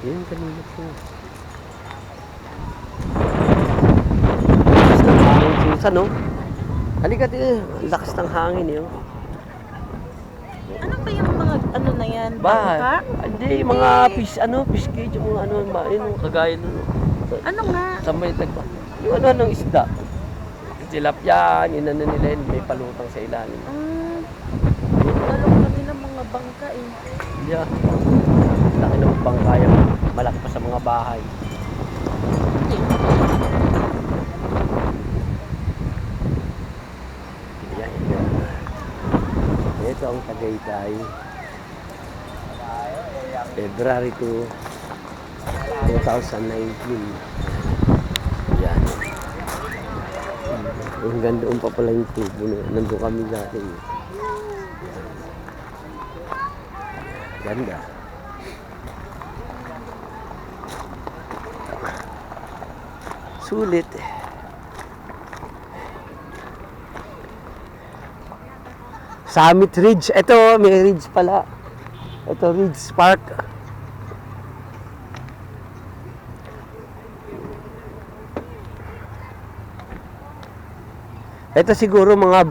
Yan, kanina po. Lakas ng hangin, Susan, no? Halika din. Lakas ng hangin, yun. Ano ba yung mga ano na yan? Ba? Bangka? Hindi, mga fish cage, yung mga yun, kagaya nun. Ano nga? Sa may tagba. Yung ng isda. Tilapia, yun nila yun, may palutang sa ilalim. Nalok kami ng mga bangka eh. Yeah. Laki ng bangkaya. Malaki pa sa mga bahay. Yan, yan. Ito ang Tagaytay. February 2, 2019. Yan. Hanggang doon pa pala yung tubo. Nandun kami dati. Ganda. Sulit. Summit Ridge. Ito, may ridge pala. Ito, Ridge Park. Ito siguro mga